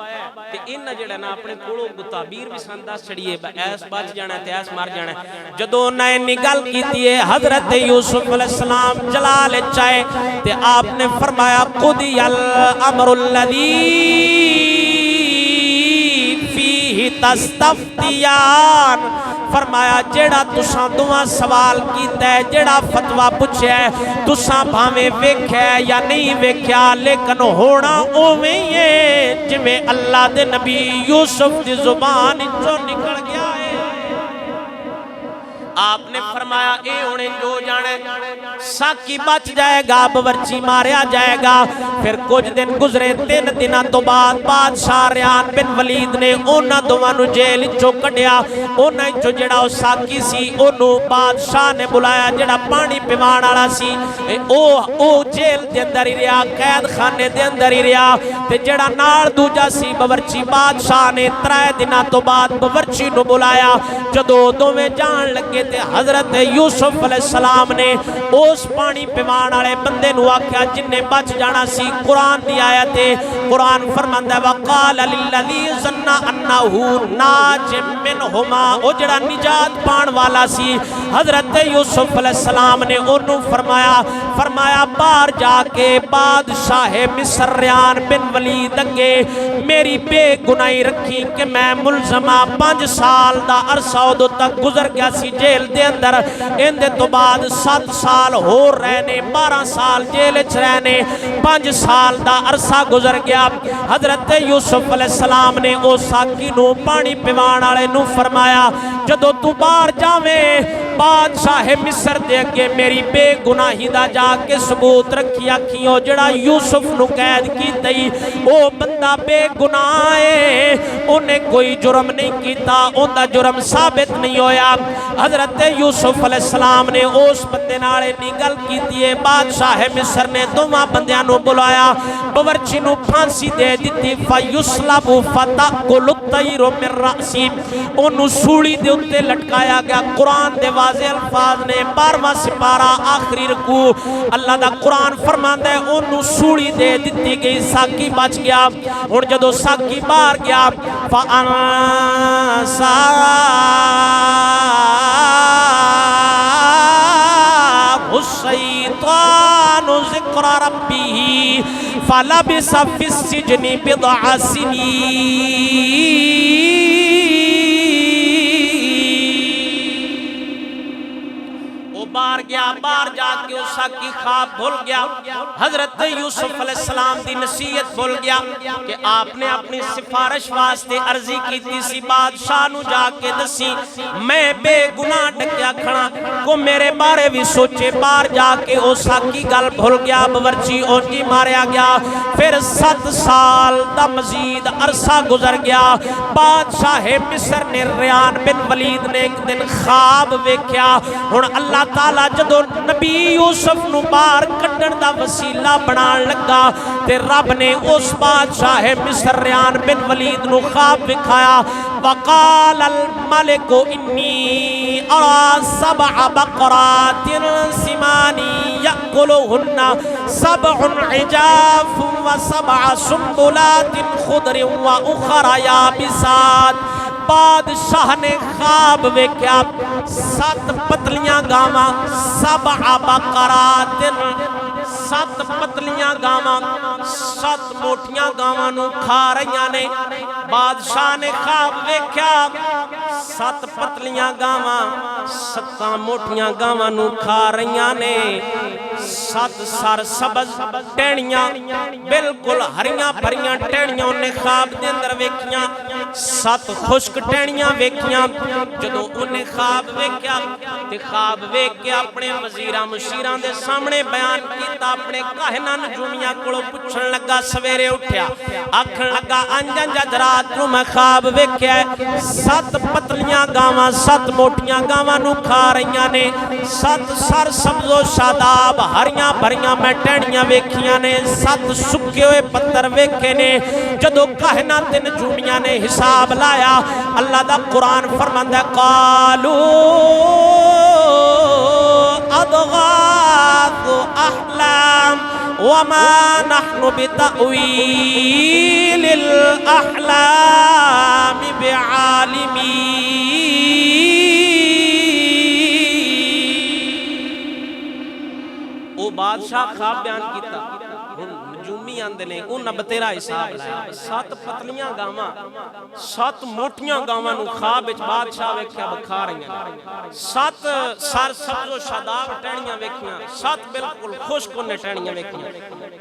[SPEAKER 1] تے انہاں جڑا نا اپنے کولوں تعبیر بھی سان دس چھڑیے ایس بچ جانا تے ایس مر جانا جدوں انہاں نے گل کیتی ہے حضرت یوسف علیہ السلام جلال چاہے تے آپ نے فرمایا قضی الامر الذی فیہ تستفتیان فرمایا جیڑا تساں دوواں سوال کیتا ہے جیڑا فتویٰ پوچھیا ہے تساں بھاویں ویکھیا ہے یا نہیں ویکھیا لیکن ہونا اوویں ہے جویں اللہ دے نبی یوسف دی زبان وچوں نکل گیا ہے آپ نے فرمایا اے انہیں جو جانے ساکی بچ جائے گا باورچی ماریا جائے گا پھر کچھ دن گزرے 3 دنوں تو بعد بادشاہ ریان بن ولید نے انہاں دوواں نو جیل چوں کڈیا انہاں چوں جڑا او ساکی سی اونوں بادشاہ نے بلایا جڑا پانی پیوان والا سی او جیل دے اندر ہی رہیا قید خانے دے اندر ہی رہیا تے جڑا نال دوجا سی باورچی بادشاہ نے 3 دنوں تو بعد باورچی نو بلایا جدوں دوویں جان لگے تے حضرت یوسف علیہ السلام نے اس پانی پیوان والے بندے نو آکھیا جن نے بچ جانا سی قرآن دی آیت ہے قرآن فرماندا ہے وقال للذی ظن انہ ناج منہما او جڑا نجات پان والا سی حضرت یوسف علیہ السلام نے انہوں فرمایا باہر جا کے بادشاہ مصر ریان بن ولید اگے میری بے گناہی رکھی کہ میں ملزمہ 5 سال دا عرصہ ادو تک گزر گیا سی جیل دے اندر اندے تو بعد 7 سال ہو رہنے 12 سال جیل چ رہنے 5 سال دا عرصہ گزر گیا حضرت یوسف علیہ السلام نے او ساکی نو پانی پیوان والے نو فرمایا جدو تو باہر جاویں بادشاہ مصر دے اگے میری بے گناہی دا جا کے ثبوت رکھی آکھیوں جڑا یوسف نو قید کیتئی او بندہ بے گناہ ہے انہیں کوئی جرم نہیں کیتا ان دا جرم ثابت نہیں ہویا حضرت یوسف علیہ السلام نے اس بندے نالے نگل کیتی ہے بادشاہ مصر نے دوما بندیاں نو بلایا باورچی نو پھانسی دے دیتی فیسلب فتاکل الطیر من رأسی انہوں سوڑی دے اتے لٹکایا گیا قرآن دے واضح الفاظ نے 12واں سپارہ آخری رکوع اللہ دا قرآن فرماندا ہے انہوں سوڑی دے دیتی گئی ساکی بچ گیا اور جدو ساکی باہر گیا فانسا الشیطان ذکر ربی فلبث فی السجن بضع سنین باہر جا کے اس کی خواب بھول گیا حضرت یوسف علیہ السلام دی نصیحت بھول گیا کہ آپ نے اپنی سفارش واسطے عرضی کی تھی سی بادشاہ نو جا کے دسی میں بے گناہ ڈکیا کھڑا کو میرے بارے بھی سوچے باہر جا کے اس کی گل بھول گیا باورچی اونجی ماریا گیا پھر 7 سال دا مزید عرصہ گزر گیا بادشاہ مصر نے ریان بن ولید نے ایک دن خواب ویکھیا ہن اللہ تعالیٰ جدو نبی یوسف نو باہر کڈن دا وسیلہ بنان لگا تے رب نے اس بادشاہ مصر ریان بن ولید نو خواب دکھایا وقال الملک انی ارى 7 بقرات سمان یأکلہن 7 عجاف و7 سنبلات خضر و اخر یابسات بادشاہ نے خواب ویکھیا 7 پتلیاں گاواں 7 بقرات 7 پتلیاں گاواں 7 موٹیاں گاواں نو کھا رہیاں نے بادشاہ نے خواب ویکھیا 7 پتلیاں گاواں 7 موٹیاں گاواں نو کھا رہیاں نے 7 سر سبز ٹہنیاں بالکل ہریاں بھریاں ٹہنیاں انہیں خواب دے اندر ویکھیاں 7 خشک ٹہنیاں ویکھیاں جدو انہیں خواب ویکھیا تے خواب ویکھ کے اپنے وزیراں مشیراں دے سامنے بیان کیتا اپنے کاہناں نجومیاں کولوں پوچھن لگا سویرے اٹھیا آکھن لگا انج رات نو میں خواب ویکھیا 7 پتلیاں گاواں 7 موٹیاں گاواں نو کھا رہیاں نے 7 سر سبز و شاداب ہریاں بھریاں میں ٹہنیاں ویکھیاں نے 7 سکے ہوئے پتھر ویکھے نے جدو کاہناں تے نجومیاں نے حساب لایا اللہ دا قرآن فرماندا ہے قالوا اضغاث احلام وما نحن بتأويل الأحلام بعالمين او بادشاہ خواب بیان کیتا نجومی آندے نے انہاں بتیرا حساب لایا 7 پتلیاں گاواں 7 موٹیاں گاواں نو خواب وچ بادشاہ ویکھیا بکھا رہیاں 7 سر سبز و شاداب ٹہنیاں ویکھیاں 7 بالکل خشک نے ٹہنیاں ویکھیاں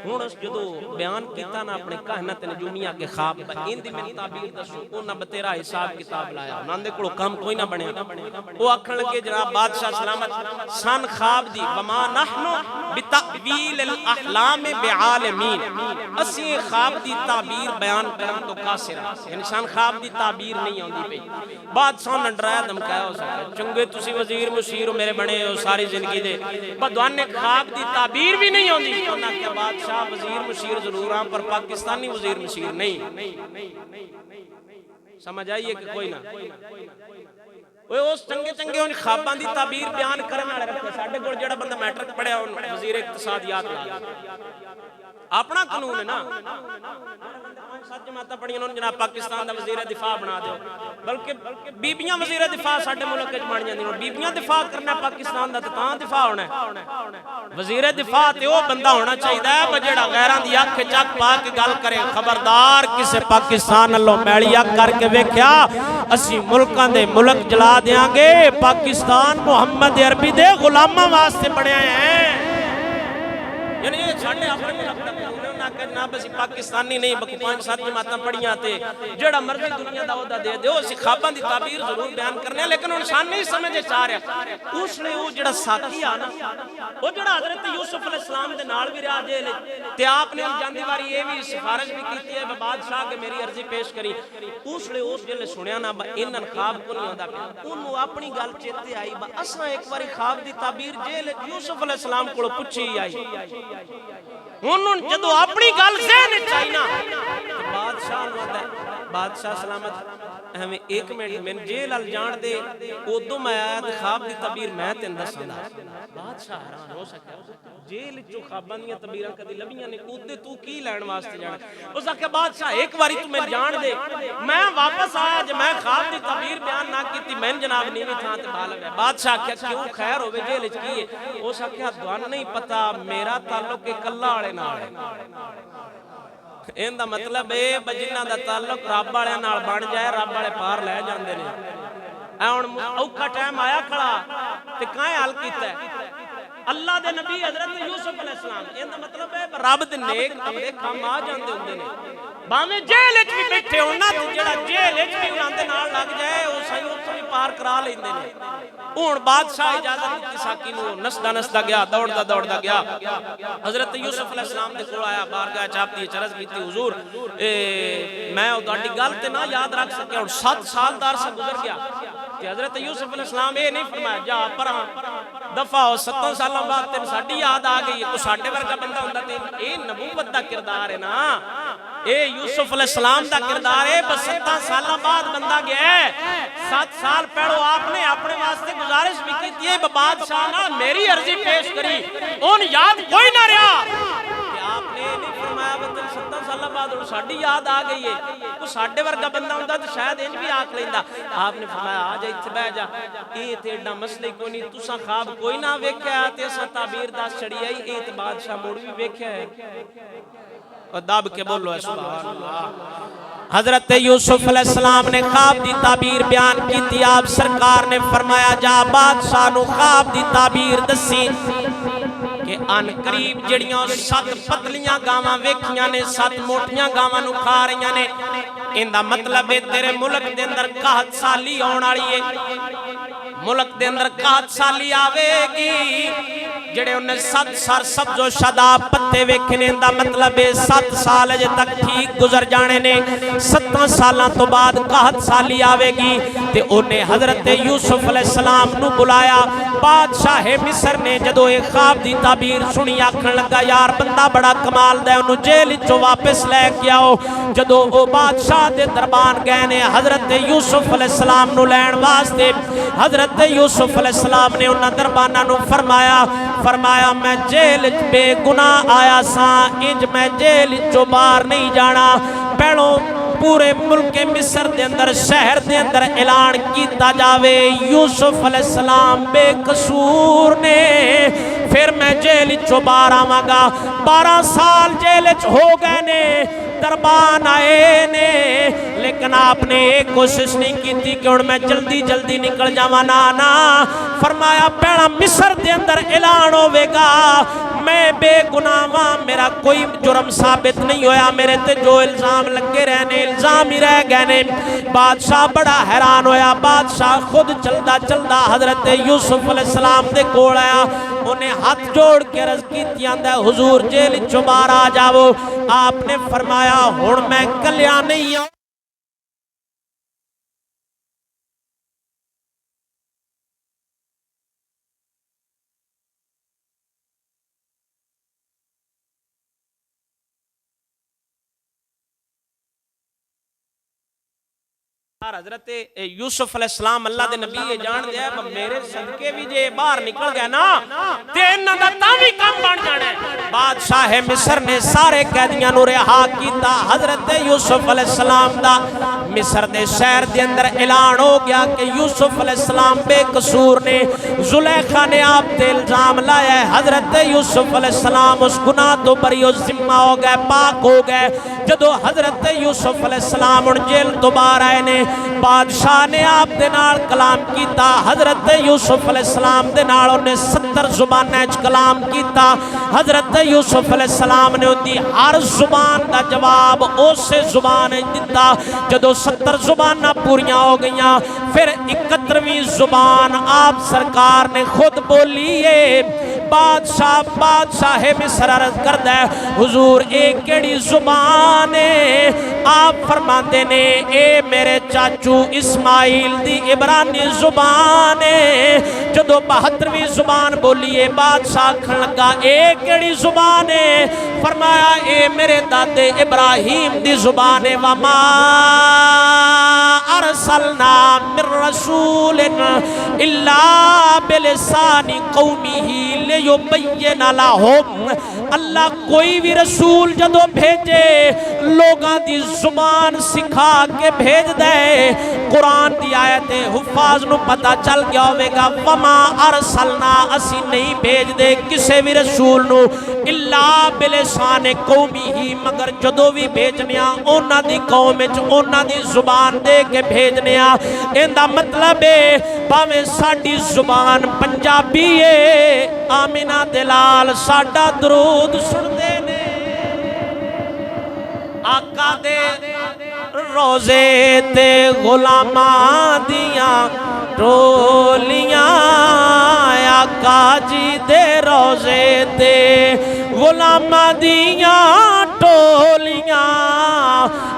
[SPEAKER 1] ہن جدو بیان کیتا نا اپنے کہنت نجومیاں کے خواب این دی میں تعبیر دسو انہاں بتیرا حساب کتاب لایا انہاں دے کولوں کم کوئی نہ بنیا او آکھن لگے جناب بادشاہ سلامت سن خواب دی وما نحن بتأویل الاحلام بعالمین اسی خواب دی تعبیر بیان کرن تو قاصر انسان خواب دی تعبیر نہیں ہوندی پئی بادشاہ نے ڈرایا دھمکایا ہو سکتا چنگے تسی وزیر مشیر میرے بنے ہو ساری زندگی دے بدوان نے خواب دی تعبیر بھی نہیں ہوندی انہاں کہ بادشاہ وزیر مشیر ضرور ہاں پر پاکستانی وزیر مشیر نہیں سمجھ آئیے کہ کوئی نہ اس چنگے چنگے ان خواباں دی تعبیر بیان کرنے والے رکھے ساڈے کول جڑا بندہ میٹرک پڑھیا وزیر اقتصادیات لا اپنا قانون ہے نا سچ جماعتاں پڑھیاں انہوں نے جناب پاکستان دا وزیر دفاع بنا دیو بلکہ بیبیاں وزیر دفاع ساڈے ملک وچ بن جاندیاں بیبیاں دفاع کرنا پاکستان دا تاں دفاع ہونا ہے وزیر دفاع تے او بندہ ہونا چاہیدا ہے جڑا غیراں دی اکھ چک پا کے گل کرے خبردار کسے پاکستان نالوں میلی اکھ کر کے ویکھیا اسی ملکاں دے ملک جلا دیاں گے پاکستان محمد عربی دے غلاماں واسطے بنیا ہے یعنی یہ چھاڑے اپنے ملک دا قانون
[SPEAKER 2] آکھیا جناب اسی پاکستانی نہیں بلکہ 5-7 جماعتاں پڑھیاں تے جڑا مرضی دنیا دا عہدہ دے دیو اسی خواباں دی تعبیر ضرور بیان کرنے لیکن انسان نہیں سمجھے چاہ رہا اس نے وہ جڑا ساقی آنا وہ جڑا حضرت یوسف علیہ السلام دے نال بھی رہا جیل تے آپ نے جاندی واری یہ بھی سفارش بھی کیتی ہے بادشاہ کے میری عرضی پیش کری اس نے اس جلے سنیا نا انن خواب کو نہیں ہوندا پیا انہوں اپنی گل چیتے آئی با اساں ایک باری خواب دی تعبیر جیل یوسف علیہ السلام کو پوچھی آئی انہوں جدو اپنی گل ذہن چاہی نا بادشاہ نوادا ہے بادشاہ سلامت ہمیں ایک منٹ میں جیل ال جان دے ادو میں آیا تو خواب دی تعبیر میں تین دساں بادشاہ حیران ہو سکتا جیل جو خواباں دی تعبیراں کدی لبیاں نے کودے تو کی لین واسطے جانا اس آکھیا بادشاہ ایک باری تو میں جان دے میں واپس آیا جے میں خواب دی تعبیر بیان نہ کیتی میں جناب نیویں تھاں تے بالا ہے بادشاہ آکھیا کیوں خیر ہوے جیل وچ کی ہے اس آکھیا تھانوں نہیں پتہ میرا تعلق کلا والے نال ہے ایندا مطلب اے جنہاں دا تعلق رب والے نال بن جائے رب والے پار لے جاندے نے اے ہن اوکھا ٹائم آیا کھڑا تے کائیں حل کیتا ہے اللہ دے نبی حضرت یوسف علیہ السلام ایندا مطلب ہے رب دے نیک بندے کام آ جاندے ہوندے نے باویں جیل وچ بھی بیٹھے ہونا تے جڑا جیل وچ بھی انہاں دے نال لگ جائے او سہی اوتھے بھی پار کرا لیندے نے ہن بادشاہ اجازت دتی ساقی نو نسدا گیا دوڑدا گیا حضرت یوسف علیہ السلام دے کول آیا بارگاہ چاپتی چرز کیتی حضور میں تہاڈی گل تے نہ یاد رکھ سکیا ہن 7 سال دا عرصہ گزر گیا کہ حضرت یوسف علیہ السلام یہ نہیں فرمایا جا پراں دفعہ ہو 7 سالوں بعد تین ساڈی یاد آ گئی ہے کوئی ساڈے ورگا بندہ ہوندا تے اے نبوت دا کردار ہے نا اے یوسف علیہ السلام دا کردار ہے بس 7 سالوں بعد بندہ گیا ہے 7 سال پہلو آپ نے اپنے واسطے گزارش بھی کی ہے بادشاہ نا میری عرضی پیش کری اون یاد کوئی نہ رہا کہ آپ نے نہیں فرمایا بندہ 7 سالوں بعد اور ساڈی یاد آ گئی ہے کوئی ساڈے ورگا بندہ ہوندا تے شاید انج بھی آکھ لیندا آپ نے فرمایا آ جا ایتھے بیٹھ جا اے تے ایڈا مسئلہ کوئی نہیں تساں خواب کوئی نہ ویکھیا تے اساں تعبیر دس چڑی آئی اے تے بادشاہ موڑ بھی ویکھیا ہے اور دب کے بولو ہے سبحان اللہ حضرت یوسف علیہ السلام نے خواب دی تعبیر بیان کی تھی آپ سرکار نے فرمایا جا بادشاہ نو خواب دی تعبیر دسی کہ ان قریب جڑیاں 7 پتلیاں گاواں ویکھیاں نے 7 موٹیاں گاواں نو کھا رہیاں نے ایندا مطلب ہے تیرے ملک دے اندر قحط سالی آن والی ہے ملک دے اندر قحط سالی آوے گی جڑے انہیں 7 سر سبز و شاداب پتے ویکھنے دا مطلب ہے 7 سال اجے تک ٹھیک گزر جانے نے 7 سالاں تو بعد قحط سالی آوے گی تے انہیں حضرت یوسف علیہ السلام نو بلایا بادشاہ مصر نے جدو ایک خواب دی تعبیر سنی آکھن لگا یار بندہ بڑا کمال دا انہوں جیل چو واپس لے کے آؤ جدو وہ بادشاہ دے دربان گئے نے حضرت یوسف علیہ السلام نو لین واسطے حضرت یوسف علیہ السلام نے انہاں دربانہ نو فرمایا میں جیل بے گناہ آیا ساں انج میں جیل چو باہر نہیں جانا پہلوں پورے ملک مصر دے اندر شہر دے اندر اعلان کیتا جاوے یوسف علیہ السلام بے قصور نے پھر میں جیل چو باہر آواں گا 12 سال جیل چ ہو گئے نے دربان آئے نے لیکن آپ نے ایک کوشش نہیں کی تھی کہ میں جلدی نکل جاواں نا فرمایا پہلا مصر دے اندر اعلان ہوے گا میں بے گناہ ہاں میرا کوئی جرم ثابت نہیں ہویا میرے تے جو الزام لگے رہنے الزام ہی رہ گئے نے بادشاہ بڑا حیران ہویا بادشاہ خود چلدا حضرت یوسف علیہ السلام دے کول آیا انہیں ہاتھ جوڑ کے عرض کیتی آندا حضور جیل چوں باہر آ جاؤ آپ نے فرمایا ہن میں کلیا نہیں ہوں حضرت یوسف علیہ السلام اللہ دے نبی یہ جان دیا ہے میرے صدقے بھی جے باہر نکل گیا نا تے انہاں دا تاوی کام بن جانا ہے بادشاہ مصر نے سارے قیدیاں نو رہا کیتا حضرت یوسف علیہ السلام دا مصر دے شہر دے اندر اعلان ہو گیا کہ یوسف علیہ السلام بے قصور نے زلیخا نے آپ تے الزام لایا ہے حضرت یوسف علیہ السلام اس گناہ تو بری و ذمہ ہو گئے پاک ہو گئے جدو حضرت یوسف علیہ السلام ان جیل تو باہر آئے نے بادشاہ نے آپ دے نال کلام کیتا حضرت یوسف علیہ السلام دے نال انہیں 70 زبانیں کلام کیتا حضرت یوسف علیہ السلام نے ان دی ہر زبان دا جواب اسے زبان دیتا جدو 70 زبانہ پوریاں ہو گئیاں پھر 71ویں زبان آپ سرکار نے خود بولی ہے بادشاہ مصر عرض کردہ ہے حضور ایک کیڑی زبان ہے آپ فرماندے نے اے میرے چاچو اسماعیل دی عبرانی زبان ہے جدو 72ویں زبان بولیے بادشاہ کھن لگا ایک کیڑی زبان ہے فرمایا اے میرے دادے ابراہیم دی زبان ہے وما ارسلنا من رسول الا بلسان قومه لیبین لہم اللہ کوئی بھی رسول جدو بھیجے لوگاں دی زبان سکھا کے بھیج دے قرآن دی آیت حفاظ نو پتہ چل گیا ہوئے گا وما ارسلنا اسی نہیں بھیج دے کسے بھی رسول نو اللہ بلسان قومی ہی مگر جدو بھی بھیجنیا اونا دی قوم وچ اونا دی زبان دے کے بھیجنیا اندہ مطلب ہے پاویں ساڈی زبان پنجابی ہے آمینہ دلال ساڈا درود سن دے نے آقا دے روزے تے غلاماں دیاں ٹولیاں آقا جی دے روزے تے غلاماں دیاں ٹولیاں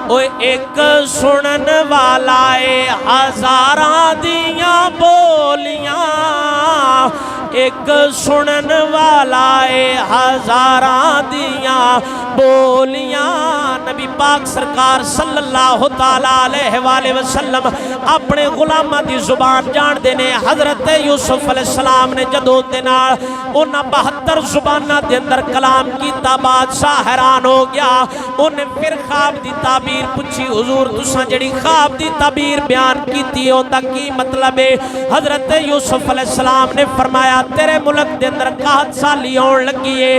[SPEAKER 2] اوہ ایک سنن والا اے ہزاراں دیاں بولیاں ایک سنن والا اے ہزاراں دیاں بولیاں نبی پاک سرکار صلی اللہ علیہ وآلہ وسلم اپنے غلامہ دی زبان جان دینے حضرت یوسف علیہ السلام نے جدو دینار انہاں 72 زبانہ دے اندر کلام کیتا بادشاہ حیران ہو گیا انہیں پھر خواب دی تعبیر پوچھی حضور تساں جڑی خواب دی تعبیر بیان کیتی ہو تا کی مطلب ہے حضرت یوسف علیہ السلام نے فرمایا تیرے ملک دے اندر 61 سالی ہون لگی ہے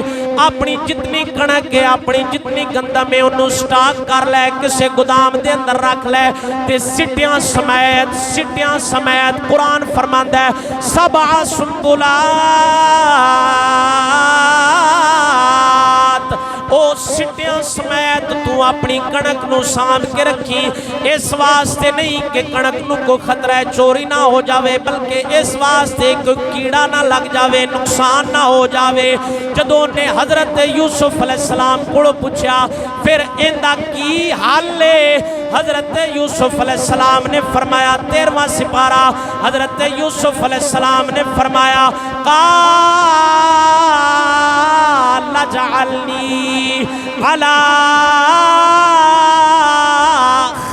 [SPEAKER 2] اپنی جتنی کنک ہے اپنی جتنی گندم ہے انہوں سٹاک کر لے کسے گدام دے اندر رکھ لے تے سٹیاں سمیت قرآن فرماندہ ہے 7 سنبلات او سٹیاں سمیت تو اپنی کنک نو سام کے رکھی اس واسطے نہیں کہ کنک نو کو خطرہ چوری نہ ہو جاوے بلکہ اس واسطے کوئی کیڑا نہ لگ جاوے نقصان نہ ہو جاوے جدوں نے حضرت یوسف علیہ السلام کو پوچھا پھر اندہ کی حال لے حضرت یوسف علیہ السلام نے فرمایا 13واں سپارہ حضرت یوسف علیہ السلام نے فرمایا قال لجعلنی علی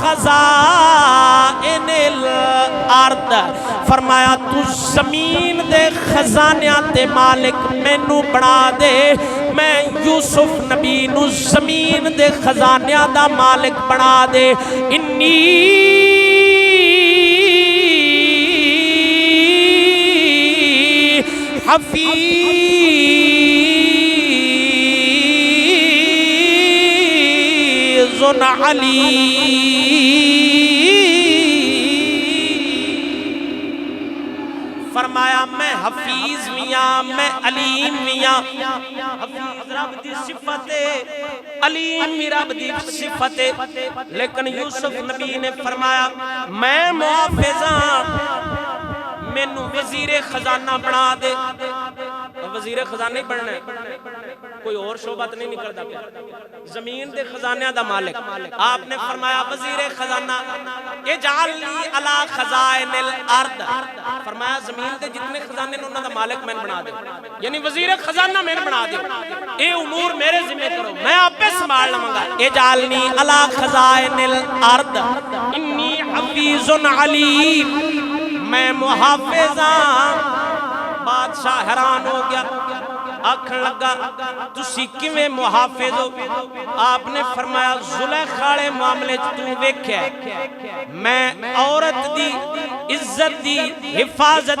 [SPEAKER 2] خزائن الارض فرمایا تو زمین دے خزانیاں تے مالک مینوں بنا دے میں یوسف نبی نو زمین دے خزانیاں دا مالک بنا دے انی حفیظ علی فرمایا میں حفیظ میاں میں علیم میاں حفیظ رب دی صفت علیم رب دی صفت لیکن یوسف نبی نے فرمایا میں محافظاں مینوں وزیر خزانہ بنا دے وزیر خزانہ ہی بننا ہے کوئی اور شعبت نہیں نکلتا پیا زمین دے خزانہ دا مالک آپ نے فرمایا وزیر خزانہ اجعلنی علی خزائن الارض فرمایا زمین دے جتنے خزانے انہوں دا مالک میں بنا دے یعنی وزیر خزانہ میں بنا دے اے امور میرے ذمہ کرو میں آپ پہ سنبھال لوں گا اجعلنی علی خزائن الارض انی حفیظ علیم میں محافظاں بادشاہ حیران ہو گیا آکھن لگا تسی کیویں محافظ ہو آپ نے فرمایا زلیخا معاملے تو ویکھیا میں عورت دی عزت دی حفاظت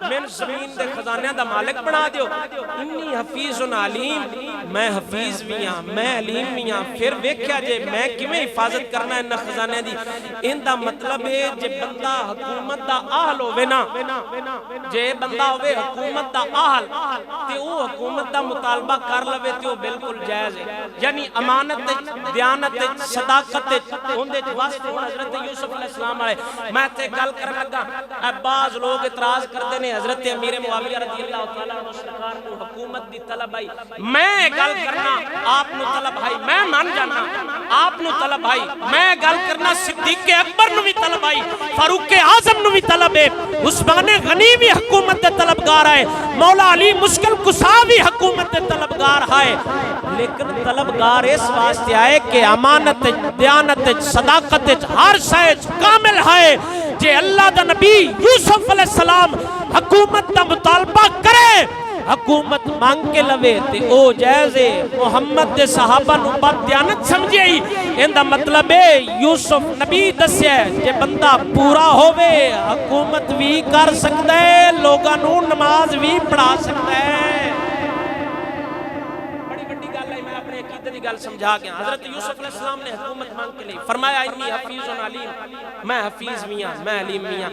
[SPEAKER 2] من زمین دے خزانے دا مالک بنا دیو انی حفیظ علیم میں حفیظ بھی ہاں میں علیم بھی ہاں پھر ویکھیا جے میں کیویں حفاظت کرنا ہے ان خزانے دی ان دا مطلب ہے جے بندہ حکومت دا اہل ہوے نا جے بندہ ہوے حکومت دا اہل تے او حکومت دا مطالبہ کر لوے تے او بالکل جائز ہے یعنی امانت دیانت صداقت اون دے واسطے حضرت یوسف علیہ السلام والے میں تے گل کرن لگا بعض لوگ اعتراض کرتے ہیں حضرت امیر معاویہ رضی اللہ تعالیٰ عنہ سرکار کو حکومت دی طلب آئی میں گل کرنا آپ نو طلب آئی میں مان جانا آپ نو طلب آئی میں گل کرنا صدیق اکبر نو بھی طلب آئی فاروق اعظم نو بھی طلب ہے عثمان غنی بھی حکومت دے طلبگار آئے مولا علی مشکل کسا بھی حکومت دے طلبگار آئے لیکن طلبگار اس واسطے آئے کہ امانت دیانت صداقت ہر شے کامل ہے جے اللہ دا نبی یوسف علیہ السلام حکومت دا مطالبہ کرے حکومت مانگ کے لوے تے او جائزے محمد دے صحابہ نو بد دیانت سمجھے ہی ان دا مطلب ہے یوسف نبی دسیا جے بندہ پورا ہووے حکومت بھی کر سکتا ہے لوگاں نو نماز بھی پڑھا سکتا ہے بڑی بڑی گل ہے میں اپنے عقیدے دی گل سمجھا گیا حضرت یوسف علیہ السلام نے حکومت مانگ کے لی فرمایا انی حفیظ علیم میں حفیظ میاں میں علیم میاں